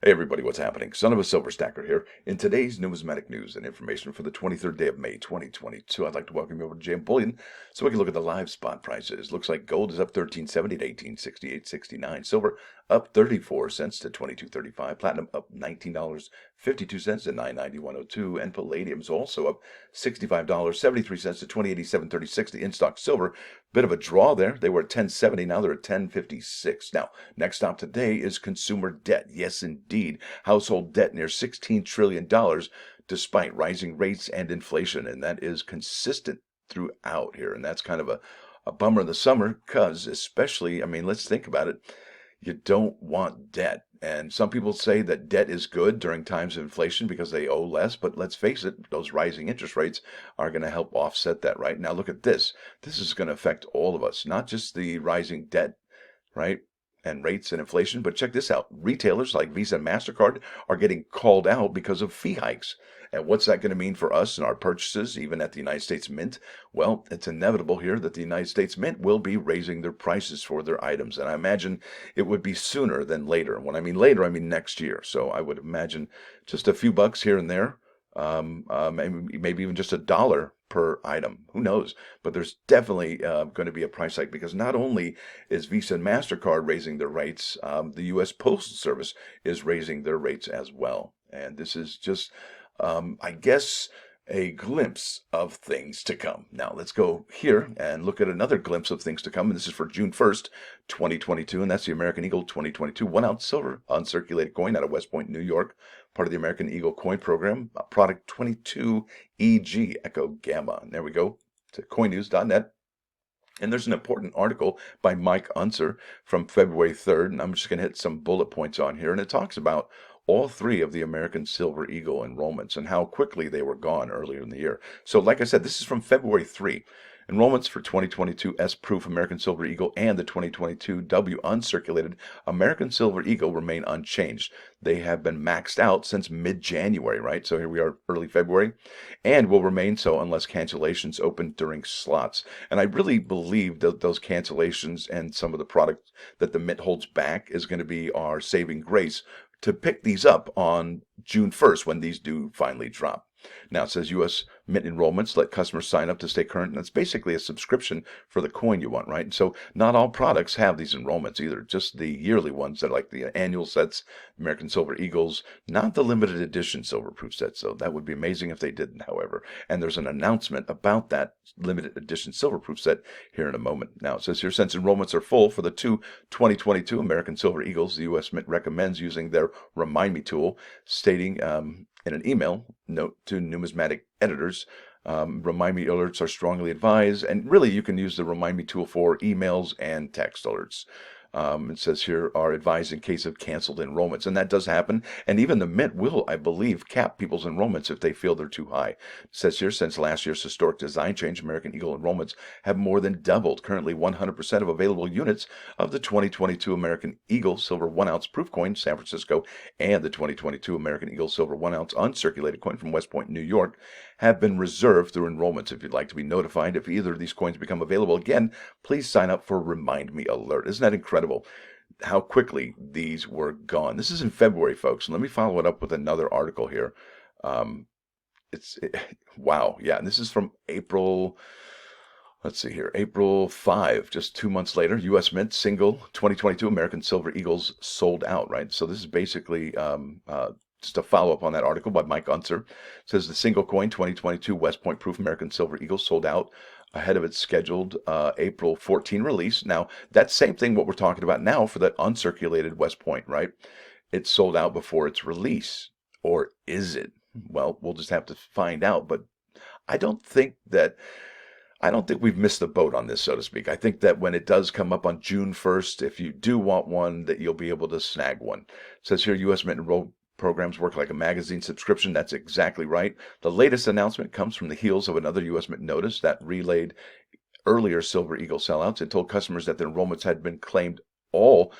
Hey everybody, what's happening? Son of a Silver Stacker here. In today's numismatic news and information for the 23rd day of May 2022, I'd like to welcome you over to JM Bullion so we can look at the live spot prices. Looks like gold is up 13.70 to 18.68.69. Silver up 34 cents to 22.35. Platinum up $19.52 to 991.02. And palladium's also up $65.73 to 20.87.36. The in-stock silver, bit of a draw there. They were at 10.70, now they're at 10.56. Now, next stop today is consumer debt. Yes, indeed. Household debt near $16 trillion despite rising rates and inflation. And that is consistent throughout here. And that's kind of a bummer in the summer because especially, I mean, let's think about it. You don't want debt. And some people say that debt is good during times of inflation because they owe less. But let's face it, those rising interest rates are going to help offset that, right? Now, look at this. This is going to affect all of us, not just the rising debt, right? And rates and inflation. But check this out. Retailers like Visa and MasterCard are getting called out because of fee hikes. And what's that going to mean for us and our purchases, even at the United States Mint? Well, it's inevitable here that the United States Mint will be raising their prices for their items. And I imagine it would be sooner than later. When I mean later, I mean next year. So I would imagine just a few bucks here and there, maybe even just $1 per item. Who knows? But there's definitely going to be a price hike because not only is Visa and MasterCard raising their rates, the U.S. Postal Service is raising their rates as well. And this is just, I guess, a glimpse of things to come. Now, let's go here and look at another glimpse of things to come. And this is for June 1st, 2022. And that's the American Eagle 2022 1-ounce silver uncirculated coin out of West Point, New York, part of the American Eagle coin program, product 22EG Echo Gamma. And there we go to coinnews.net. And there's an important article by Mike Unser from February 3rd, and I'm just going to hit some bullet points on here. And it talks about all three of the American Silver Eagle enrollments and how quickly they were gone earlier in the year. So like I said, this is from February 3. Enrollments for 2022 S-Proof American Silver Eagle and the 2022 W Uncirculated American Silver Eagle remain unchanged. They have been maxed out since mid-January, right? So here we are, early February, and will remain so unless cancellations open during slots. And I really believe that those cancellations and some of the product that the Mint holds back is going to be our saving grace to pick these up on June 1st when these do finally drop. Now it says U.S. Mint enrollments let customers sign up to stay current, and it's basically a subscription for the coin you want, right? So not all products have these enrollments either, just the yearly ones that are like the annual sets, American Silver Eagles, not the limited edition silver proof sets. So that would be amazing if they didn't, however. And there's an announcement about that limited edition silver proof set here in a moment. Now it says here, since enrollments are full for the two 2022 American Silver Eagles, the U.S. Mint recommends using their Remind Me tool, stating in an email note to numismatic editors, Remind Me alerts are strongly advised, and really you can use the Remind Me tool for emails and text alerts. It says here are advised in case of canceled enrollments, and that does happen. And even the Mint will, I believe, cap people's enrollments if they feel they're too high. It says here, since last year's historic design change, American Eagle enrollments have more than doubled. Currently, 100% of available units of the 2022 American Eagle Silver 1-ounce proof coin, San Francisco, and the 2022 American Eagle Silver 1-ounce uncirculated coin from West Point, New York, have been reserved through enrollments. If you'd like to be notified if either of these coins become available again, please sign up for Remind Me alert. Isn't that incredible? How quickly these were gone. This is in February, folks. And let me follow it up with another article here. Um, wow. Yeah. And this is from April. Let's see here. April 5, just 2 months later, U.S. Mint single 2022 American Silver Eagles sold out, right? So this is basically just a follow-up on that article by Mike Unser. It says the single coin 2022 West Point Proof American Silver Eagles sold out ahead of its scheduled April 14 release. Now, that same thing what we're talking about now for that uncirculated West Point, right? It sold out before its release. Or is it? Well, we'll just have to find out. But I don't think we've missed the boat on this, so to speak. I think that when it does come up on June 1st, if you do want one, that you'll be able to snag one. It says here, U.S. Mint enrolled programs work like a magazine subscription. That's exactly right. The latest announcement comes from the heels of another U.S. Mint notice that relayed earlier Silver Eagle sellouts and told customers that the enrollments had been claimed all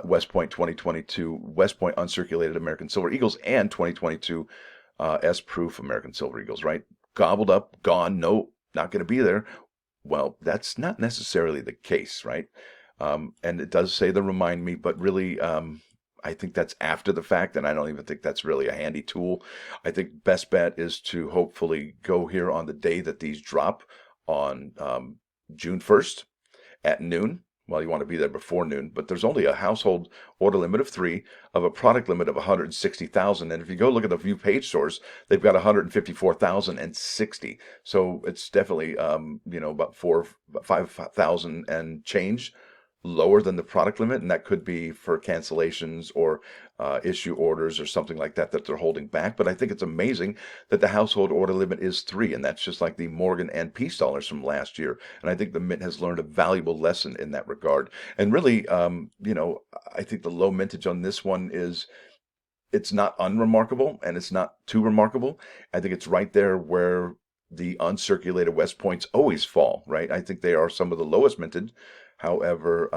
West Point 2022 West Point uncirculated American Silver Eagles and 2022 S-Proof American Silver Eagles, right? Gobbled up, gone, no, not going to be there. Well, that's not necessarily the case, right? And it does say the Remind Me, but really, I think that's after the fact, and I don't even think that's really a handy tool. I think best bet is to hopefully go here on the day that these drop on June 1st at noon. Well, you want to be there before noon, but there's only a household order limit of 3 of a product limit of 160,000. And if you go look at the view page source, they've got 154,060. So it's definitely, about 5,000 and change lower than the product limit, and that could be for cancellations or issue orders or something like that they're holding back. But I think it's amazing that the household order limit is 3, and that's just like the Morgan and Peace dollars from last year. And I think the Mint has learned a valuable lesson in that regard. And really, I think the low mintage on this one is, it's not unremarkable and it's not too remarkable. I think it's right there where the uncirculated West Points always fall, right? I think they are some of the lowest minted. However,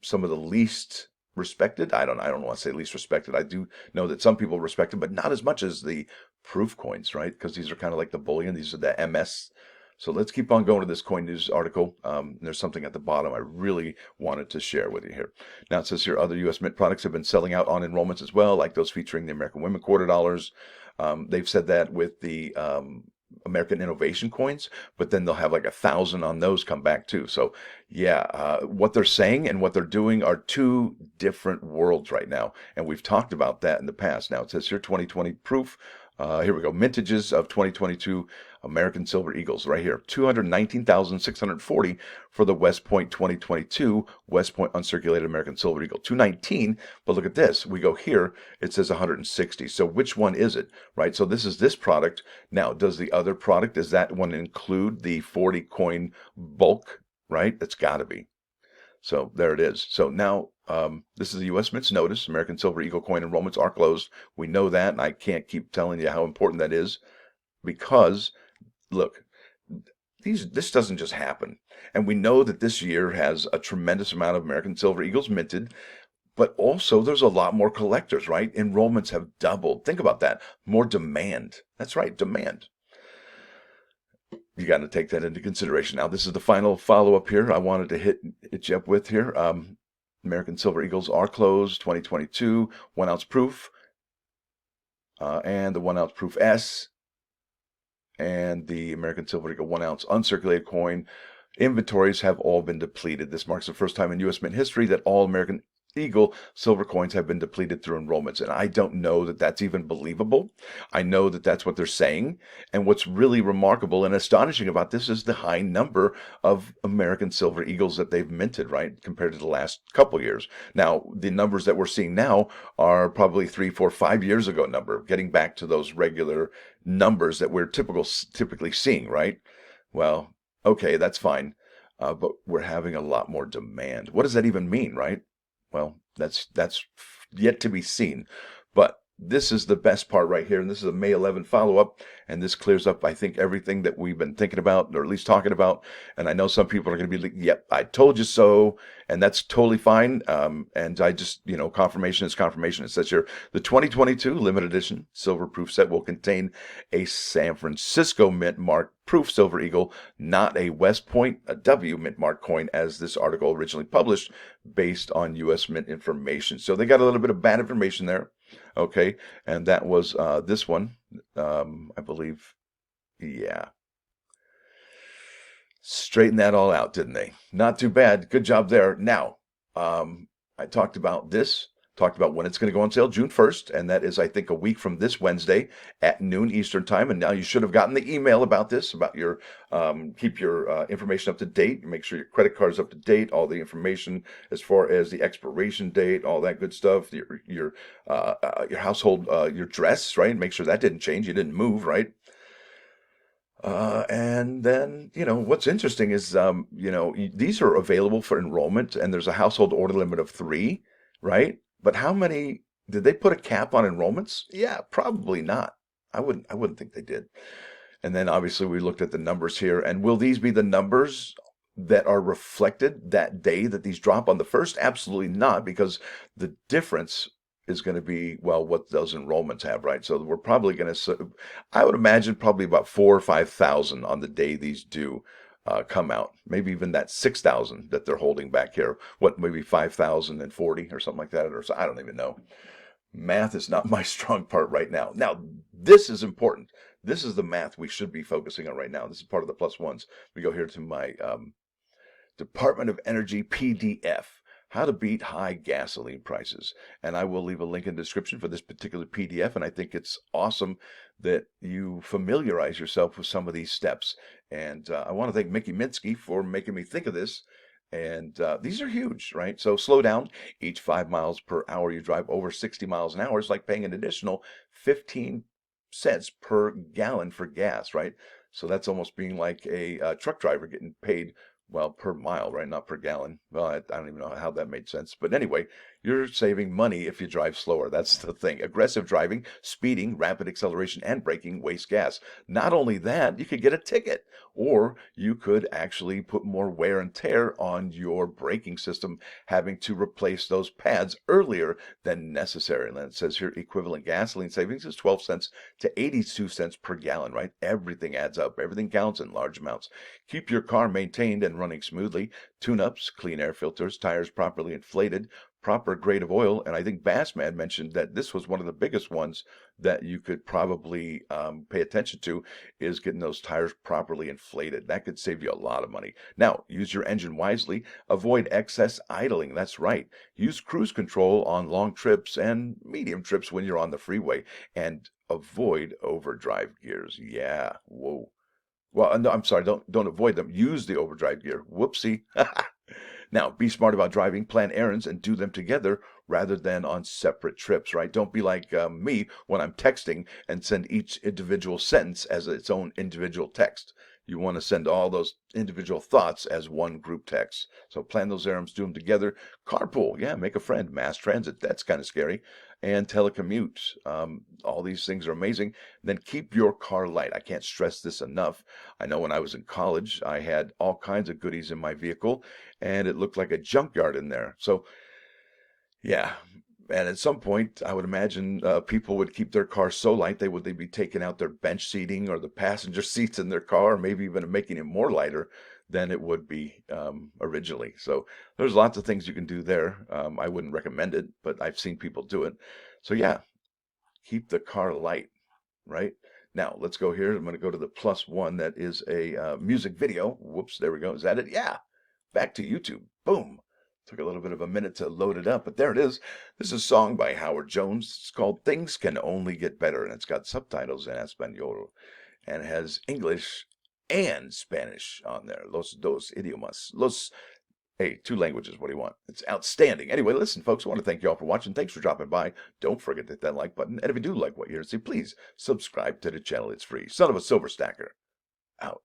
some of the least respected. I don't want to say least respected. I do know that some people respect it, but not as much as the proof coins, right? Because these are kind of like the bullion. These are the MS. So let's keep on going to this Coin News article. There's something at the bottom I really wanted to share with you here. Now it says here other U.S. Mint products have been selling out on enrollments as well, like those featuring the American Women quarter dollars. They've said that with the American Innovation coins, but then they'll have like 1,000 on those come back too. So yeah, what they're saying and what they're doing are two different worlds right now. And we've talked about that in the past. Now it says here 2020 proof. Here we go. Mintages of 2022 American Silver Eagles right here. 219,640 for the West Point 2022 West Point Uncirculated American Silver Eagle. 219, but look at this. We go here, it says 160. So which one is it, right? So this is this product. Now, does the other product, does that one include the 40 coin bulk, right? It's got to be. So there it is. So now this is the U.S. Mint's notice. American Silver Eagle coin enrollments are closed. We know that, and I can't keep telling you how important that is because, look, this doesn't just happen. And we know that this year has a tremendous amount of American Silver Eagles minted, but also there's a lot more collectors, right? Enrollments have doubled. Think about that. More demand. That's right, demand. You got to take that into consideration. Now, this is the final follow-up here I wanted to hit you up with here. American Silver Eagles are closed, 2022, 1 ounce proof, and the 1 ounce proof S, and the American Silver Eagle 1 ounce uncirculated coin. Inventories have all been depleted. This marks the first time in U.S. Mint history that all American Eagle silver coins have been depleted through enrollments. And I don't know that that's even believable. I know that that's what they're saying. And what's really remarkable and astonishing about this is the high number of American Silver Eagles that they've minted, right, compared to the last couple years. Now, the numbers that we're seeing now are probably 3, 4, 5 years ago number, getting back to those regular numbers that we're typically seeing, right? Well, okay, that's fine. But we're having a lot more demand. What does that even mean, right? Well, that's yet to be seen. But this is the best part right here, and this is a May 11 follow-up, and this clears up, I think, everything that we've been thinking about, or at least talking about. And I know some people are going to be like, yep, I told you so, and that's totally fine. And I just, confirmation is confirmation. It says here, the 2022 limited edition silver proof set will contain a San Francisco Mint mark proof Silver Eagle, not a West Point, a W Mint mark coin, as this article originally published, based on U.S. Mint information. So they got a little bit of bad information there. Okay, and that was this one, I believe. Yeah. Straighten that all out, didn't they? Not too bad. Good job there. Now, I talked about when it's going to go on sale, June 1st, and that is, I think, a week from this Wednesday at noon Eastern time. And now you should have gotten the email about this, about your keep your information up to date, make sure your credit card is up to date, all the information as far as the expiration date, all that good stuff, your household, your dress, right? Make sure that didn't change, you didn't move, right? And then, what's interesting is, these are available for enrollment, and there's a household order limit of 3, right? But how many, did they put a cap on enrollments? Yeah, probably not. I wouldn't think they did. And then obviously we looked at the numbers here, and will these be the numbers that are reflected that day that these drop on the 1st? Absolutely not, because the difference is going to be, well, what those enrollments have, right? So we're probably going to, I would imagine probably about 4,000 or 5,000 on the day these do come out. Maybe even that 6,000 that they're holding back here. What, maybe 5,040 or something like that? Or so, I don't even know. Math is not my strong part right now. Now, this is important. This is the math we should be focusing on right now. This is part of the plus ones. We go here to my Department of Energy PDF, How to Beat High Gasoline Prices. And I will leave a link in the description for this particular PDF. And I think it's awesome that you familiarize yourself with some of these steps. And I want to thank Mickey Minsky for making me think of this. And these are huge, right? So slow down. Each 5 miles per hour you drive over 60 miles an hour is like paying an additional 15 cents per gallon for gas, right? So that's almost being like a truck driver getting paid, well, per mile, right? Not per gallon. Well, I don't even know how that made sense. But anyway, you're saving money if you drive slower. That's the thing. Aggressive driving, speeding, rapid acceleration, and braking waste gas. Not only that, you could get a ticket, or you could actually put more wear and tear on your braking system, having to replace those pads earlier than necessary. And it says here equivalent gasoline savings is 12 cents to 82 cents per gallon, right? Everything adds up. Everything counts in large amounts. Keep your car maintained and running smoothly. Tune-ups, clean air filters, tires properly inflated, proper grade of oil. And I think Bassman mentioned that this was one of the biggest ones that you could probably pay attention to, is getting those tires properly inflated. That could save you a lot of money. Now, use your engine wisely. Avoid excess idling. That's right. Use cruise control on long trips and medium trips when you're on the freeway. And avoid overdrive gears. Yeah. Whoa. Well, no, I'm sorry. Don't avoid them. Use the overdrive gear. Whoopsie. Now, be smart about driving, plan errands, and do them together rather than on separate trips, right? Don't be like me when I'm texting and send each individual sentence as its own individual text. You want to send all those individual thoughts as one group text. So plan those errands, do them together. Carpool, yeah, make a friend. Mass transit, that's kind of scary. And telecommute. All these things are amazing. Then keep your car light. I can't stress this enough. I know when I was in college, I had all kinds of goodies in my vehicle, and it looked like a junkyard in there. So, yeah. And at some point, I would imagine people would keep their cars so light they'd be taking out their bench seating or the passenger seats in their car, or maybe even making it more lighter than it would be originally. So there's lots of things you can do there. I wouldn't recommend it, but I've seen people do it. So yeah, keep the car light, right? Now let's go here. I'm going to go to the plus one. That is a music video. Whoops, there we go. Is that it? Yeah. Back to YouTube. Boom. Took a little bit of a minute to load it up, but there it is. This is a song by Howard Jones. It's called Things Can Only Get Better, and it's got subtitles in Espanol, and it has English and Spanish on there. Los dos idiomas. Hey, two languages. What do you want? It's outstanding. Anyway, listen, folks, I want to thank you all for watching. Thanks for dropping by. Don't forget to hit that like button. And if you do like what you hear, please subscribe to the channel. It's free. Son of a Silver Stacker, out.